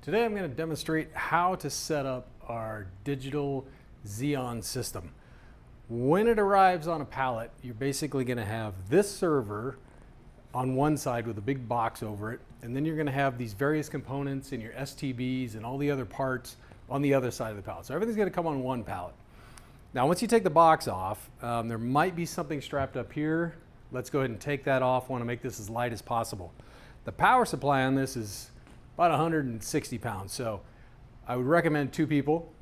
Today I'm going to demonstrate how to set up our digital XEON system. When it arrives on a pallet, you're basically going to have this server on one side with a big box over it, and then you're going to have these various components and your STBs and all the other parts on the other side of the pallet. So everything's going to come on one pallet. Now once you take the box off, there might be something strapped up here. Let's go ahead and take that off. I want to make this as light as possible. The power supply on this is about 160 pounds, so I would recommend 2 people.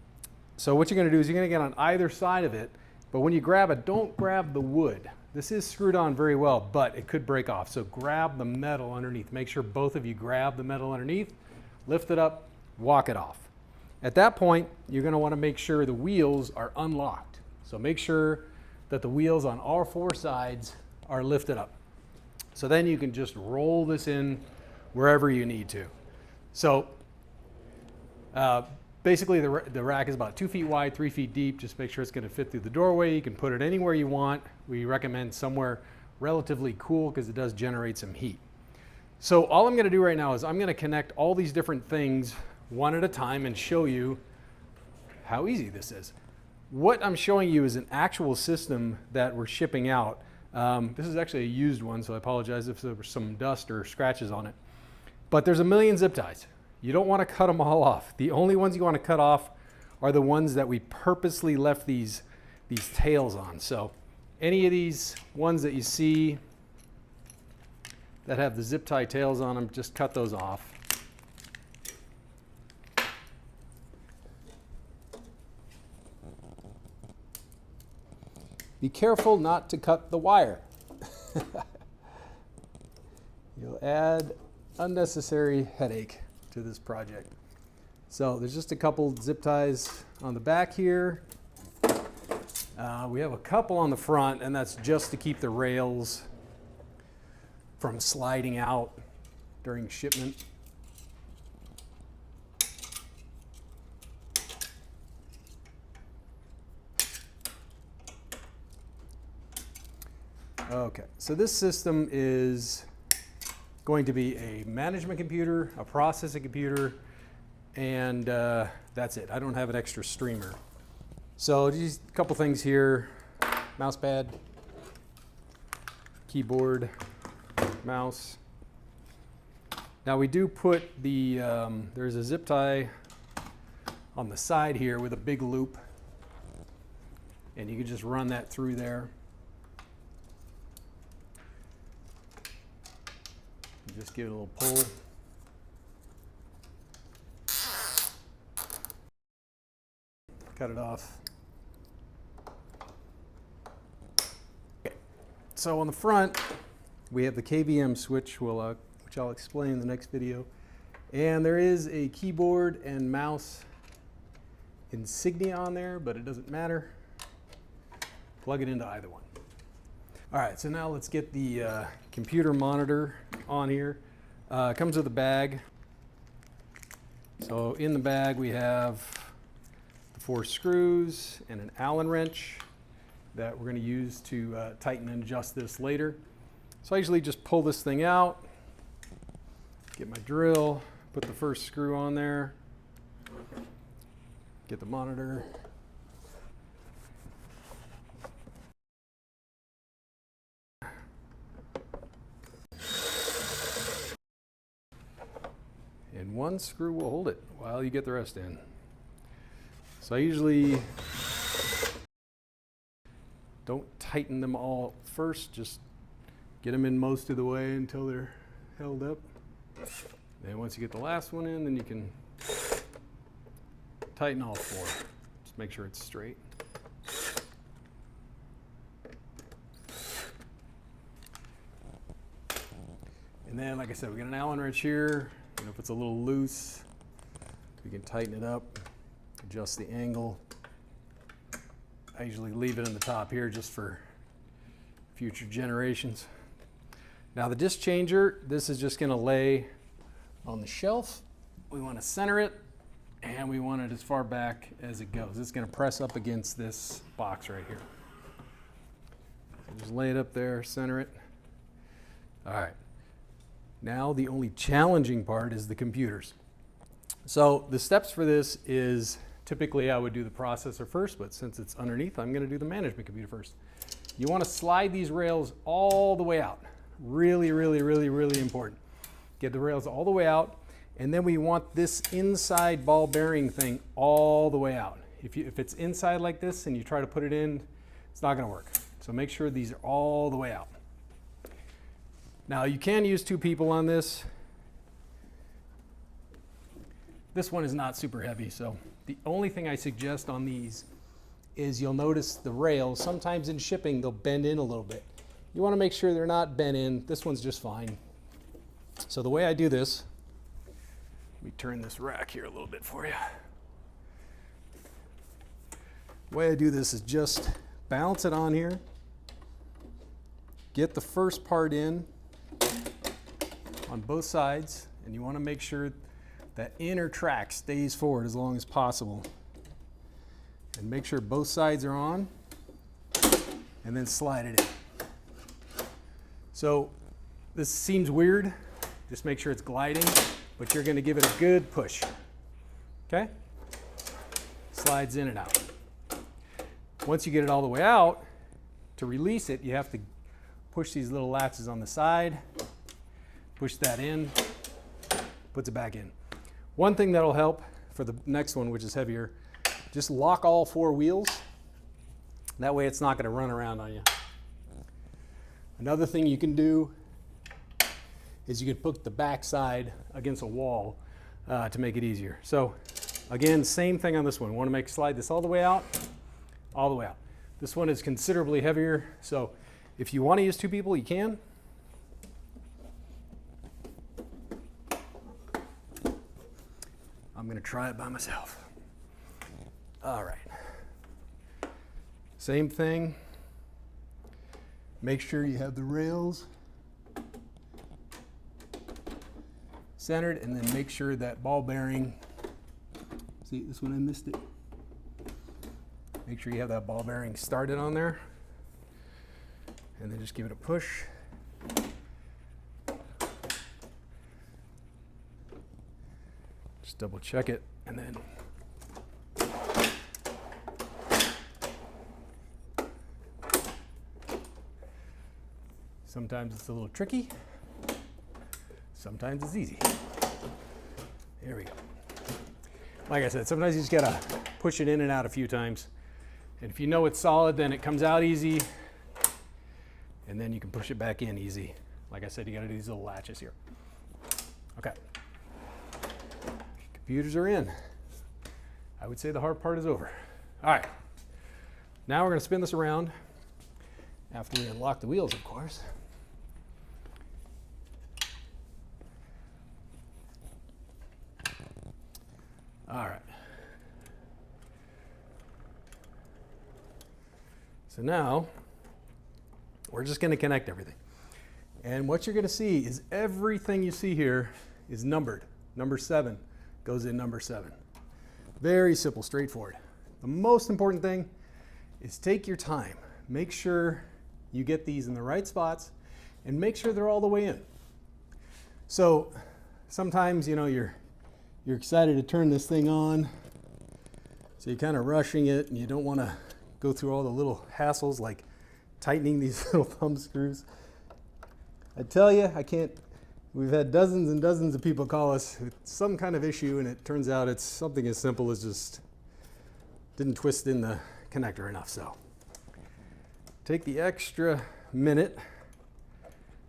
So what you're going to do is you're going to get on either side of it, but when you grab it, don't grab the wood. This is screwed on very well, but it could break off. So grab the metal underneath. Make sure both of you grab the metal underneath, lift it up, walk it off. At that point, you're going to want to make sure the wheels are unlocked. So make sure that the wheels on all 4 sides are lifted up. So then you can just roll this in wherever you need to. So basically the rack is about 2 feet wide, 3 feet deep. Just make sure it's going to fit through the doorway. You can put it anywhere you want. We recommend somewhere relatively cool because it does generate some heat. So all I'm going to do right now is I'm going to connect all these different things one at a time and show you how easy this is. What I'm showing you is an actual system that we're shipping out. This is actually a used one, so I apologize if there was some dust or scratches on it. But there's a million zip ties. You don't want to cut them all off. The only ones you want to cut off are the ones that we purposely left these tails on. So any of these ones that you see that have the zip tie tails on them, just cut those off. Be careful not to cut the wire. You'll add unnecessary headache to this project. So there's just a couple zip ties on the back here. We have a couple on the front, and that's just to keep the rails from sliding out during shipment. Okay, so this system is going to be a management computer, a processing computer, and that's it. I don't have an extra streamer. So just a couple things here: mouse pad, keyboard, mouse. Now we do put the, there's a zip tie on the side here with a big loop, and you can just run that through there. Just give it a little pull. Cut it off. Okay. So on the front, we have the KVM switch, which I'll explain in the next video. And there is a keyboard and mouse insignia on there, but it doesn't matter. Plug it into either one. All right, so now let's get the computer monitor on here. It comes with a bag. So in the bag we have the 4 screws and an Allen wrench that we're going to use to tighten and adjust this later. So I usually just pull this thing out, get my drill, put the first screw on there, get the monitor. And 1 screw will hold it while you get the rest in. So I usually don't tighten them all first, just get them in most of the way until they're held up. Then once you get the last one in, then you can tighten all 4. Just make sure it's straight. And then, like I said, we got an Allen wrench here. You know, if it's a little loose, we can tighten it up, adjust the angle. I usually leave it in the top here just for future generations. Now the disc changer, this is just going to lay on the shelf. We want to center it, and we want it as far back as it goes. It's going to press up against this box right here. So just lay it up there, center it. All right. Now the only challenging part is the computers. So the steps for this is, typically I would do the processor first, but since it's underneath, I'm going to do the management computer first. You want to slide these rails all the way out. Really, really, really, really important. Get the rails all the way out, and then we want this inside ball bearing thing all the way out. If it's inside like this and you try to put it in, it's not going to work. So make sure these are all the way out. Now you can use 2 people on this. This one is not super heavy, so the only thing I suggest on these is you'll notice the rails, sometimes in shipping, they'll bend in a little bit. You want to make sure they're not bent in. This one's just fine. So the way I do this, let me turn this rack here a little bit for you. The way I do this is just balance it on here, get the first part in on both sides, and you want to make sure that inner track stays forward as long as possible. And make sure both sides are on, and then slide it in. So this seems weird, just make sure it's gliding, but you're going to give it a good push. Okay? Slides in and out. Once you get it all the way out, to release it, you have to push these little latches on the side, push that in, puts it back in. One thing that'll help for the next one, which is heavier, just lock all 4 wheels. That way it's not going to run around on you. Another thing you can do is you can put the back side against a wall to make it easier. So again, same thing on this one. We want to slide this all the way out, all the way out. This one is considerably heavier, so if you want to use 2 people, you can. I'm going to try it by myself. All right. Same thing. Make sure you have the rails centered, and then make sure that ball bearing, see this one I missed it. Make sure you have that ball bearing started on there, and then just give it a push. Just double check it, and then sometimes it's a little tricky, sometimes it's easy. There we go. Like I said, sometimes you just gotta push it in and out a few times. And if you know it's solid, then it comes out easy, and then you can push it back in easy. Like I said, you gotta do these little latches here. Okay. Computers are in. I would say the hard part is over. All right. Now we're gonna spin this around after we unlock the wheels, of course. All right. So now we're just going to connect everything. And what you're going to see is everything you see here is numbered. Number 7 goes in number 7. Very simple, straightforward. The most important thing is take your time. Make sure you get these in the right spots and make sure they're all the way in. So sometimes, you know, you're excited to turn this thing on, so you're kind of rushing it and you don't want to go through all the little hassles like tightening these little thumb screws. I tell you, we've had dozens and dozens of people call us with some kind of issue, and it turns out it's something as simple as just didn't twist in the connector enough. So take the extra minute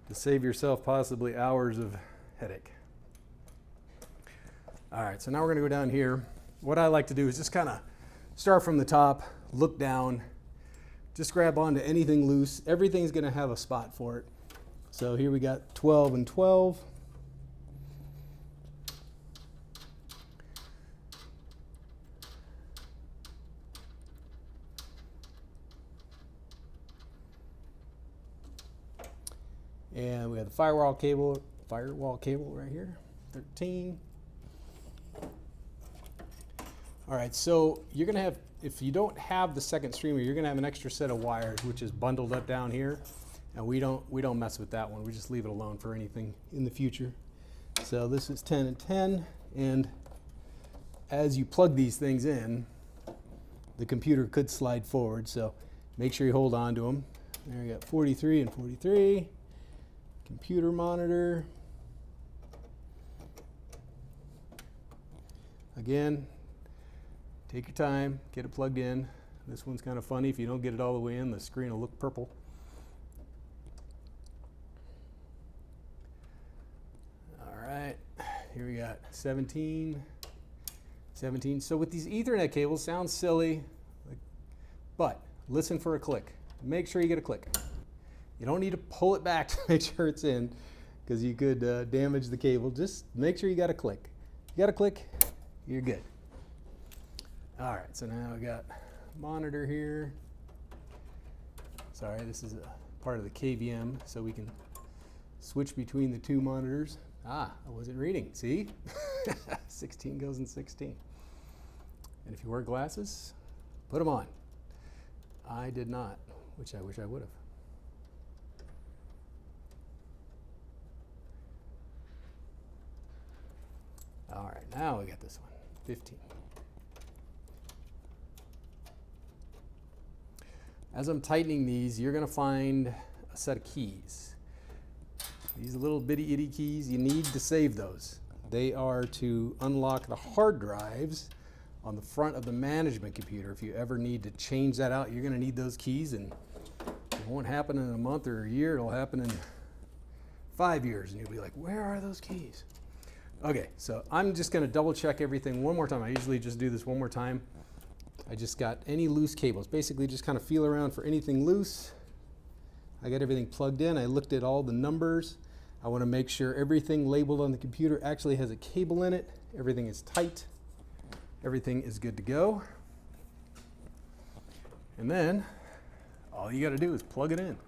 to save yourself possibly hours of headache. All right, so now we're going to go down here. What I like to do is just kind of start from the top, look down, just grab onto anything loose. Everything's going to have a spot for it. So here we got 12 and 12. And we have the firewall cable right here, 13. All right, so you're gonna have, if you don't have the second streamer, you're gonna have an extra set of wires, which is bundled up down here. And we don't mess with that one. We just leave it alone for anything in the future. So this is 10 and 10, and as you plug these things in, the computer could slide forward, so make sure you hold on to them. There you got 43 and 43. Computer monitor. Again, take your time, get it plugged in. This one's kind of funny. If you don't get it all the way in, the screen will look purple. All right, here we got 17. So with these Ethernet cables, sounds silly, but listen for a click. Make sure you get a click. You don't need to pull it back to make sure it's in, because you could damage the cable. Just make sure you got a click. You got a click, you're good. All right, so now we got monitor here. Sorry, this is a part of the KVM, so we can switch between the two monitors. Ah, I wasn't reading, see? 16 goes in 16. And if you wear glasses, put them on. I did not, which I wish I would have. All right, now we got this one, 15. As I'm tightening these, you're going to find a set of keys. These little bitty itty keys, you need to save those. They are to unlock the hard drives on the front of the management computer. If you ever need to change that out, you're going to need those keys, and it won't happen in a month or a year. It'll happen in 5 years, and you'll be like, where are those keys? Okay, so I'm just going to double check everything one more time. I usually just do this one more time. I just got any loose cables. Basically just kind of feel around for anything loose. I got everything plugged in. I looked at all the numbers. I want to make sure everything labeled on the computer actually has a cable in it. Everything is tight. Everything is good to go. And then all you got to do is plug it in.